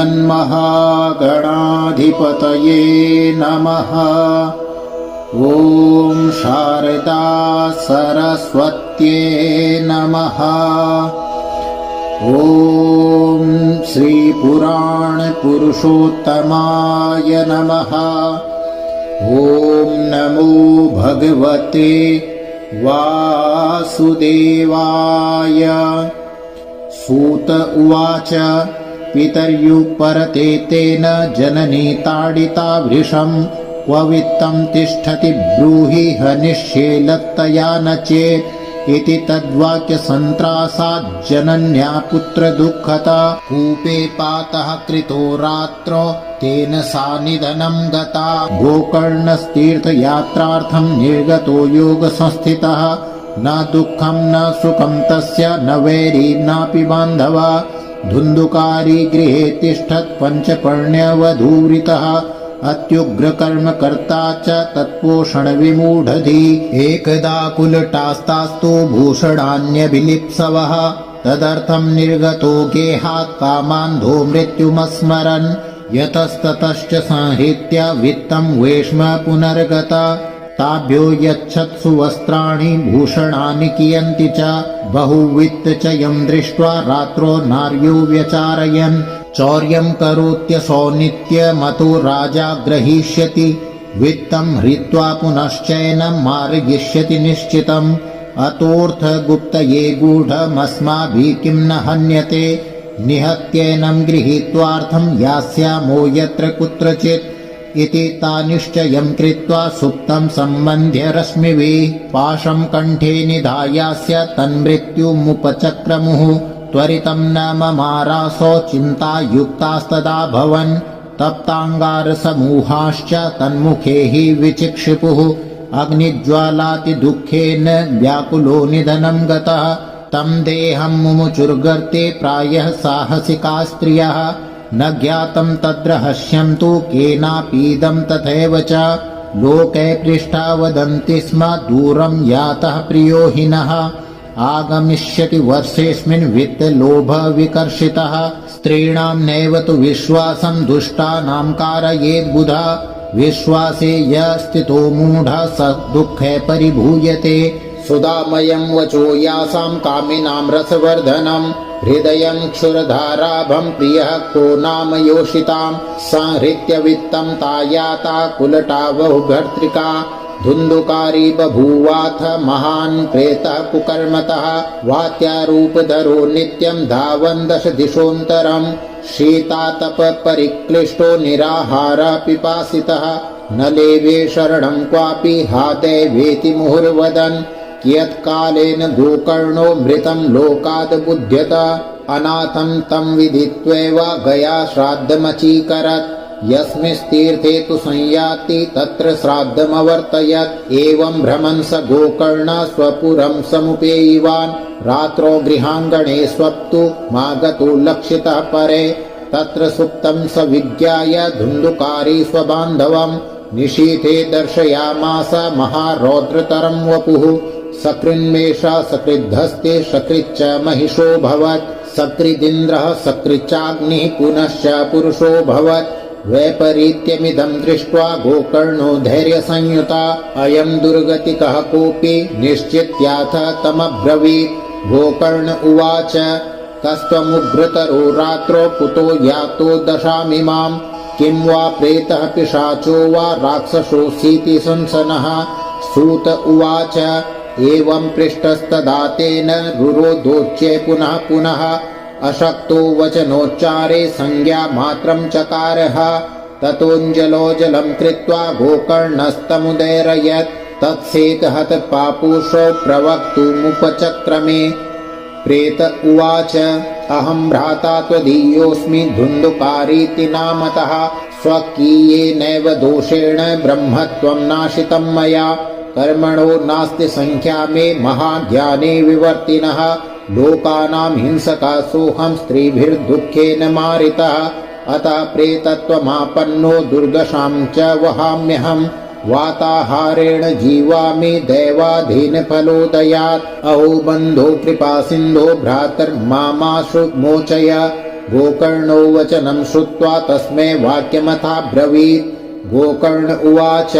श्रीमन्महागणाधिपतये नमः। ॐ शारदा सरस्वत्यै नमः। ॐ श्रीपुराणपुरुषोत्तमाय नमः। ॐ नमो भगवते वासुदेवाय। सूत उवाच पितर्युपरते तेन जननी ताडिता वृषम् क्व वित्तं तिष्ठति ब्रूहि हनिष्येलत्तया न चेत् इति तद्वाक्यसन्त्रासात् जनन्या पुत्रदुःखता कूपे पातः कृतो रात्रौ तेन सा निधनं गता। गोकर्णस्तीर्थयात्रार्थं निर्गतो योगसंस्थितः न दुःखं न सुखं तस्य न वैरी नापि बान्धवा। धुन्धुकारी गृहे तिष्ठत् पञ्चपर्ण्यवधूरितः अत्युग्रकर्मकर्ता च तत्पोषणविमूढधी। एकदा कुलटास्तास्तु भूषणान्यभिलिप्सवः तदर्थं निर्गतो गेहात् कामान्धो मृत्युमस्मरन् यतस्ततश्च संहृत्य वित्तं वेश्म पुनर्गता। ताभ्यो यच्छत्सु वस्त्राणि भूषणानि कियन्ति च बहुवित्तचयं दृष्ट्वा रात्रो नार्यो व्यचारयन् चौर्यं करोत्यसौ नित्यमतो राजा ग्रहीष्यति वित्तं हृत्वा पुनश्चैनं मार्गिष्यति निश्चितम्। अतोऽर्थगुप्तये गूढमस्माभिः किं न हन्यते निहत्यैनं गृहीत्वार्थं यास्यामो यत्र कुत्रचित् इति तानिश्चयं कृत्वा सुप्तं सम्बन्ध्य रश्मिभिः पाशं कण्ठे निधायास्य तन्मृत्युमुपचक्रमुः। त्वरितं न ममारासो चिन्तायुक्तास्तदा भवन् तप्ताङ्गारसमूहाश्च तन्मुखे हि विचिक्षिपुः। अग्निज्वालातिदुःखेन व्याकुलो निधनं गतः तं देहं मुमुचुर्गर्ते प्रायः साहसिका स्त्रियः। न ज्ञातं तद्रहस्यं तु केनापीदं तथैव च लोके पृष्ठा वदन्ति स्म दूरं यातः प्रियो हिनः। आगमिष्यति वर्षेऽस्मिन् वित्तलोभविकर्षितः स्त्रीणां नैव तु विश्वासं दुष्टानां कारयेद्बुधा। विश्वासे यः स्थितो मूढः स दुःखे परिभूयते। सुधामयं वचो यासां कामिनां रसवर्धनं हृदयं क्षुरधाराभं प्रियः को नाम योषितां। संहृत्य वित्तं तायाता कुलटा बहुभर्तृका धुन्धुकारी बभूवाथ महान् प्रेतः कुकर्मतः। वात्यारूपधरो नित्यं धावन् दश दिशोऽन्तरम् शीतातप परिक्लिष्टो निराहारः पिपासितः। न लेभे शरणं क्वापि हा दैवेति मुहुर्वदन् कियत्कालेन गोकर्णो मृतं लोकाद् बुध्यत। अनाथं तं विदित्वैव गया श्राद्धमचीकरत् यस्मिंस्तीर्थे तु संयाति तत्र श्राद्धमवर्तयत्। एवं भ्रमन् स गोकर्ण स्वपुरं समुपेयिवान् रात्रौ गृहाङ्गणे स्वप्तु मागतो लक्षितः परे। तत्र सुप्तं स विज्ञाय धुन्धुकारी स्वबान्धवम् निशीथे दर्शयामास महारौद्रतरं वपुः। सकृन्मेषः सकृद्धस्ते सकृच्च महिषोऽभवत् सकृदिन्द्रः सकृच्चाग्निः पुनश्च पुरुषोऽभवत्। वैपरीत्यमिदं दृष्ट्वा गोकर्णो धैर्यसंयुता अयं दुर्गतिकः कोऽपि निश्चित्याथ तमब्रवीत्। गोकर्ण उवाच कस्त्वमुग्रतरो रात्रौ कुतो यातो दशामिमां किं वा प्रेतः पिशाचो वा राक्षसोऽसीति संसनः। सूत उवाच एवं पृष्टस्तदा तेन रुरोधोच्ये पुनः पुनः अशक्तो वचनोच्चारे संज्ञामात्रं चकारः। ततोऽञ्जलो जलं कृत्वा गोकर्णस्तमुदैरयत् तत्सेकहतपापुषो प्रवक्तुमुपचक्रमे। प्रेत उवाच अहं भ्राता त्वदीयोऽस्मि धुन्धुकारीति नामतः स्वकीयेनैव दोषेण ब्रह्मत्वं नाशितं मया। कर्मणो नास्ति संख्या मे महाज्ञाने विवर्तिनः लोकानां हिंसका सोऽहं स्त्रीभिर्दुःखेन मारितः। अतः प्रेतत्वमापन्नो दुर्दशां च वहाम्यहम् वाताहारेण जीवामि दैवाधीनफलोदयात्। अहो बन्धो कृपासिन्धो भ्रातर्मामाशु मोचय गोकर्णो वचनं श्रुत्वा तस्मै वाक्यमथाब्रवीत्। गोकर्ण उवाच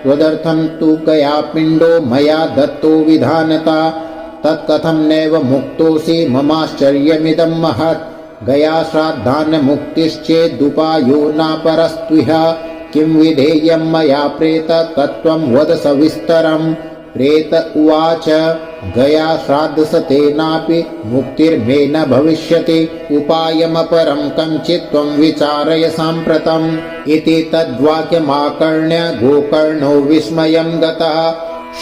त्वदर्थं तु गया पिण्डो मया दत्तो विधानता, तत्कथं नैव मुक्तोऽसि ममाश्चर्यमिदं महत्। गया श्राद्धान्नमुक्तिश्चेदुपायो नापरस्त्विह, किं विधेयं मया प्रेत तत्त्वं वद सविस्तरम्। प्रेत उवाच गया श्राद्धसतेनापि मुक्तिर्मे न भविष्यति, उपायमपरं कञ्चित् त्वं विचारय साम्प्रतम्। इति तद्वाक्यमाकर्ण्य गोकर्णो विस्मयं गतः।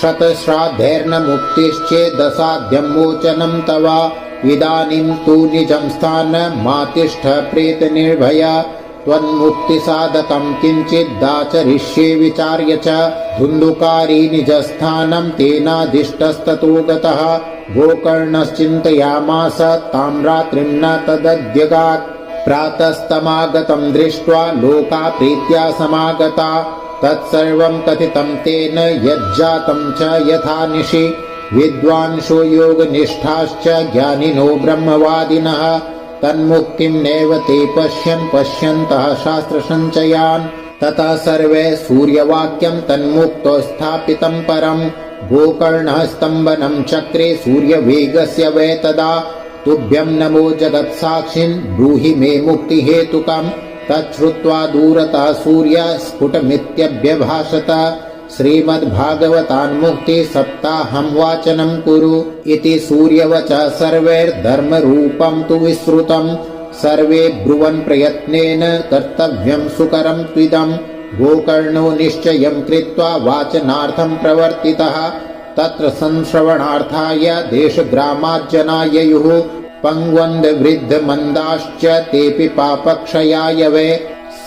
शतश्राद्धैर्न मुक्तिश्चेदसाध्यं मोचनं तव, इदानीं तु निजं स्थानं तिष्ठ प्रेतनिर्भया। त्वन्मुक्तिसाधकं किञ्चिदाचरिष्ये विचार्य च, धुन्धुकारी निजस्थानं तेनादिष्टस्ततो गतः। गोकर्णश्चिन्तयामास तां रात्रिं न तदध्यगात्, प्रातस्तमागतं दृष्ट्वा लोका प्रीत्या समागता। तत्सर्वं कथितं तेन यज्जातं च यथा निशि, विद्वांसो योगनिष्ठाश्च ज्ञानिनो ब्रह्मवादिनः। तन्मुक्तिं नैव ते पश्यन्तः शास्त्रसञ्चयान्। ततः सर्वे सूर्यवाक्यं तन्मुक्तो स्थापितं परम्। गोकर्णः स्तम्भनं चक्रे सूर्यवेगस्य वै तदा, तुभ्यं नमो जगत्साक्षिन् ब्रूहि मे मुक्तिहेतुकम्। तच्छ्रुत्वा दूरतः सूर्यः स्फुटमित्यभ्यभाषत। श्रीमद्भागवतान्मुक्ति सप्ताहं वाचनं कुरु इति सूर्यवचः सर्वैर्धर्मरूपं तु विश्रुतम्। सर्वे ब्रुवन् प्रयत्नेन कर्तव्यं सुकरं त्विदम्। गोकर्णो निश्चयं कृत्वा वाचनार्थं प्रवर्तितः। तत्र संश्रवणार्थाय देशग्रामाज्जना ययुः, पङ्गुवन्द्वृद्धमन्दाश्च तेऽपि पापक्षयाय वै।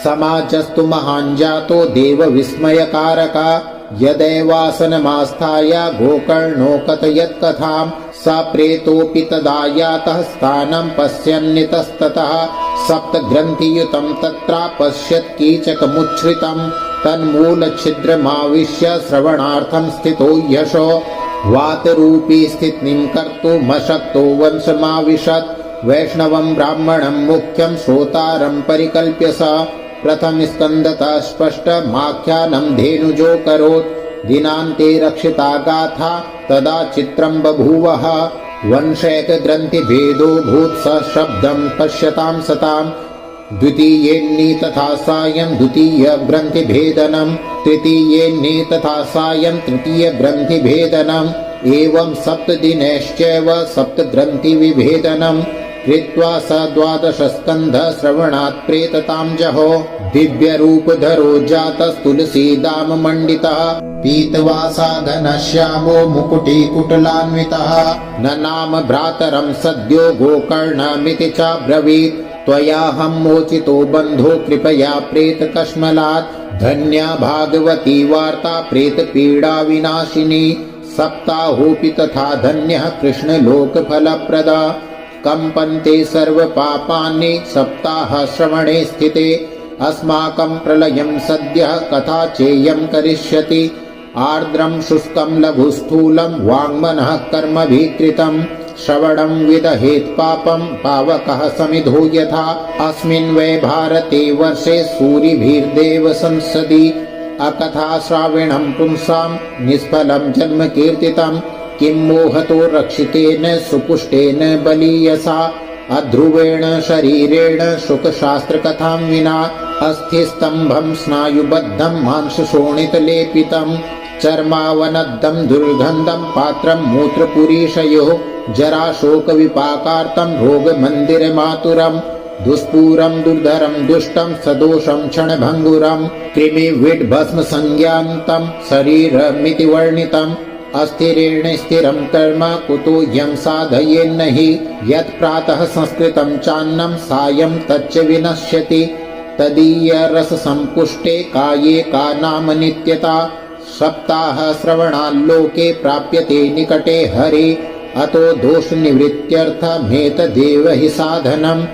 समाजस्तु महान् जातो देवविस्मयकारका, यदैवासनमास्थाय गोकर्णो कथयत् कथां। स प्रेतोऽपि तदा यातः स्थानं पश्यन्नितस्ततः। सप्तग्रन्थियुतं तत्रापश्यत् कीचकमुच्छ्रितं, तन्मूलच्छिद्रमाविश्य श्रवणार्थं स्थितो यशो। वातरूपी स्थितिं कर्तुमशक्तो वंशमाविशत्, वैष्णवं ब्राह्मणं मुख्यं श्रोतारं परिकल्प्य स। प्रथमस्कन्धतः स्पष्टमाख्यानं धेनुजो करोत्, दिनान्ते रक्षिता गाथा तदा चित्रं बभूवः। वंशैकग्रन्थिभेदो भूत् सशब्दं पश्यतां सताम्। द्वितीयेऽन्ये तथा सायं द्वितीयग्रन्थिभेदनम्, तृतीयेऽन्ये तथा सायं तृतीयग्रन्थिभेदनम्। एवं सप्तदिनैश्चैव सप्तग्रन्थिविभेदनम् कृत्वा स 12 स्कन्धः श्रवणात् प्रेततां जहो। दिव्यरूपधरो जातस्तुलसीदाममण्डितः, पीतवासा घनश्यामो मुकुटिकुटलान्वितः। न नाम भ्रातरं सद्यो गोकर्णमिति चाब्रवीत्, त्वयाहं मोचितो बन्धो कृपया प्रेतकश्मलात्। धन्या भागवती वार्ता प्रेतपीडा विनाशिनी, सप्ताहोऽपि तथा धन्यः कृष्णलोकफलप्रदा। कम्पन्ते सर्वपापानि सप्ताहश्रवणे स्थिते, अस्माकं प्रलयं सद्यः कथा चेयं करिष्यति। आर्द्रं शुष्कं लघुस्थूलं वाङ्मनः कर्मभिः कृतं, श्रवणं विदहेत् पापं पावकः समिधो यथा। अस्मिन् वै भारते वर्षे सूरिभिर्देव संसदि, अकथा श्रावणं पुंसां निष्फलं जन्म कीर्तितं। किं मोहतो रक्षितेन सुपुष्टेन बलीयसा, अध्रुवेण शरीरेण शुकशास्त्रकथां विना। अस्थिस्तम्भं स्नायुबद्धं मांसशोणितलेपितं, चर्मावनद्धं दुर्गन्धं पात्रं मूत्रपुरीशयोः। जराशोकविपाकार्तं रोगमन्दिरमातुरं, दुष्पूरं दुर्धरं दुष्टं सदोषं क्षणभङ्गुरं। कृमिविड्भस्मसंज्ञान्तं शरीरमिति वर्णितम्, अस्थिरेण स्थिरं कर्म कुतो यं साधयेन्न हि। यत् प्रातः संस्कृतं चान्नं सायं तच्च विनश्यति, तदीयरससम्पुष्टे काये का नाम नित्यता। सप्ताहश्रवणाल्लोके प्राप्यते निकटे हरे, अतो दोषनिवृत्त्यर्थमेतदेव हि साधनम्।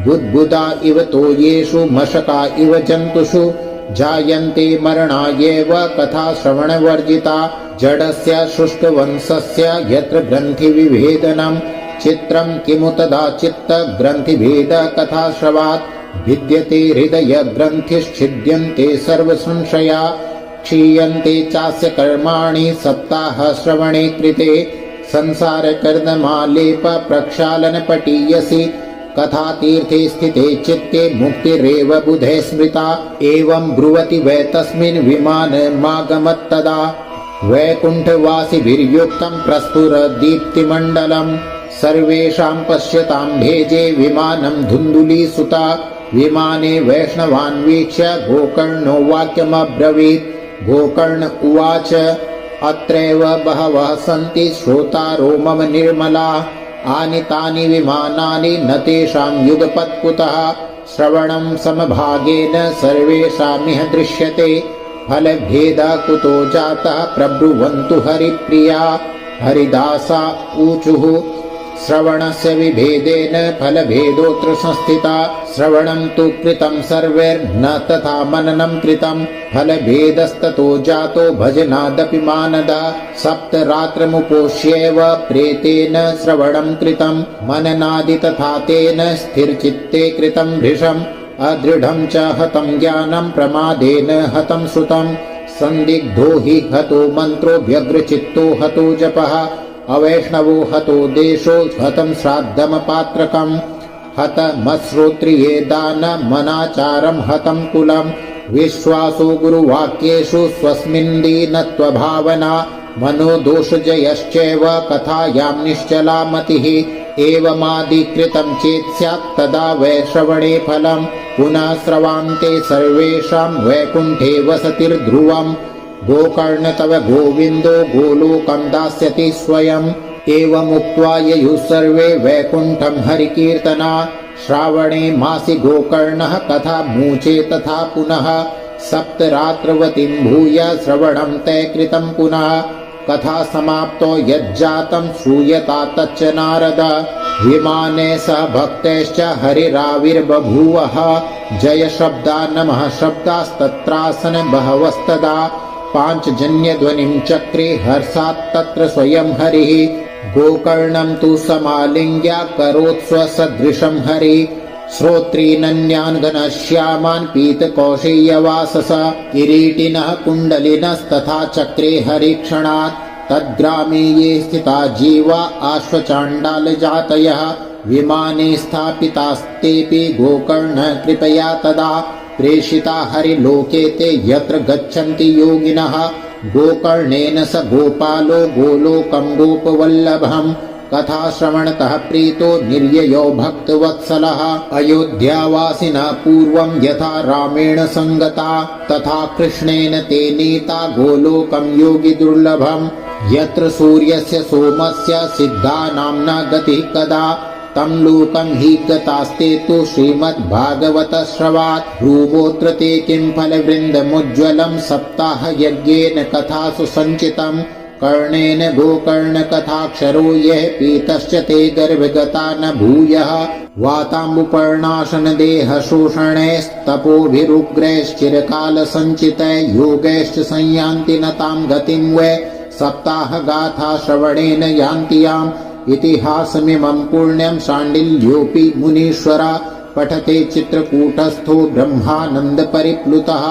बुद्बुदा इव तोयेषु मशका इव जन्तुषु, जायन्ते मरणायैव कथा श्रवणवर्जिता। जडस्य शुष्कवंशस्य यत्र ग्रन्थिविभेदनं, चित्रं किमु तदा चित्तग्रन्थिभेदकथाश्रवात् भिद्यते हृदयग्रन्थिश्छिद्यन्ते सर्वसंशया क्षीयन्ते चास्य कर्माणि सप्ताहश्रवणे कृते संसारकर्दमालेप प्रक्षालनपटीयसि कथातीर्थे स्थिते चित्ते मुक्तिरेव बुधे स्मृता एवं ब्रुवति वै तस्मिन् विमानमागमत्तदा वैकुण्ठवासिभिर्युक्तं प्रस्फुरदीप्तिमण्डलम् सर्वेषां पश्यतां भेजे विमानं धुन्धुलीसुता विमाने वैष्णवान् वीक्ष्य गोकर्णो वाक्यमब्रवीत् गोकर्ण उवाच अत्रैव बहवः सन्ति श्रोतारो मम निर्मला आनीतानि विमानानि न तेषां युगपत्कुतः श्रवणं समभागेन सर्वेषामिह दृश्यते फलभेदः कुतो जातः प्रब्रुवन्तु हरिप्रिया हरिदासा ऊचुः श्रवणस्य विभेदेन फलभेदोऽत्र संस्थिता श्रवणं तु कृतं सर्वैर्न तथा मननं कृतं फलभेदस्ततो जातो भजनादपि मानद सप्तरात्रमुपोष्यैव प्रेतेन श्रवणं कृतं मननादि तथा तेन स्थिरचित्ते कृतं भृशम् अदृढं च हतं ज्ञानं प्रमादेन हतं श्रुतं संदिग्धो हि हतो मन्त्रो व्यग्रचित्तो हतो जपः अवैष्णवो हतो देशो हतं श्राद्धमपात्रकम् हतमश्रोत्रिये दानमनाचारं हतं कुलं विश्वासो गुरुवाक्येषु स्वस्मिन्दीनत्वभावना मनोदोषजयश्चैव कथायां निश्चला मतिः एवमादिकृतं चेत् स्यात् तदा वै श्रवणे फलम् पुनः श्रवान्ते सर्वेषां वैकुण्ठे वसतिर्ध्रुवम् गोकर्ण तव गोविन्दो गोलोकं दास्यति स्वयम् एवमुक्त्वा ययुः सर्वे वैकुण्ठं हरिकीर्तना श्रावणे मासि गोकर्णः कथा मूचे तथा पुनः सप्तरात्रवतीं भूय श्रवणं तै कृतं पुनः कथा समाप्तो यज्जातं श्रूयता तच्च नारद विमाने सह भक्तैश्च हरिराविर्बभूवः जय शब्दा नमः शब्दास्तत्रासन बहवस्तदा पाञ्चजन्यध्वनिं चक्रे हर्षात् तत्र स्वयं हरिः गोकर्णं तु समालिङ्ग्य करोत्स्वसदृशं हरिः श्रोत्रीनन्यान् घनश्यामान् पीतकौशेयवासस किरीटिनः कुण्डलिनस्तथा चक्रे हरिक्षणात् तद्ग्रामे ये स्थिता जीवा आश्वचाण्डालजातयः विमाने स्थापितास्तेऽपि गोकर्ण कृपया तदा प्रेषिता हरिलोके ते यत्र गच्छन्ति योगिनः गोकर्णेन स गोपालो गोलोकं गोपवल्लभम् कथाश्रवणतः प्रीतो निर्ययो भक्तवत्सलः अयोध्यावासिनः पूर्वं यथा रामेण संगता तथा कृष्णेन ते नीता गोलोकं योगी दुर्लभम् यत्र सूर्यस्य सोमस्य सिद्धानां न गतिः कदा तं लोकं हि गतास्ते तु श्रीमद्भागवतश्रवात् भ्रूवोऽत्र ते किं फलवृन्दमुज्ज्वलं सप्ताहयज्ञेन कथासु सञ्चितम् कर्णेन गोकर्णकथाक्षरो यः पीतश्च ते गर्भगता न भूयः वाताम्बुपर्णाशनदेहशोषणैस्तपोभिरुग्रैश्चिरकालसञ्चितै योगैश्च संयान्ति न तां गतिं वै सप्ताहगाथा श्रवणेन यान्ति याम् इतिहासमिमं पुण्यं शाण्डिल्योऽपि मुनीश्वरा पठते चित्रकूटस्थो ब्रह्मानन्दपरिप्लुतः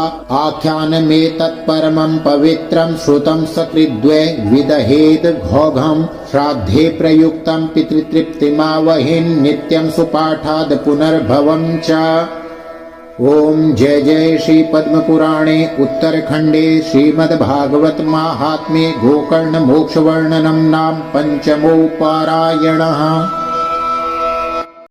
आख्यानमेतत्परमं पवित्रं श्रुतं सकृद्वै विदहेद् घौघं श्राद्धे प्रयुक्तं पितृतृप्तिमावहिन् नित्यं सुपाठाद् पुनर्भवं च। ओम जय जय श्री पद्मपुराणे उत्तरखंडे श्रीमद्भागवत माहात्म्ये गोकर्ण मोक्ष वर्णनम नाम पंचमो पारायणः।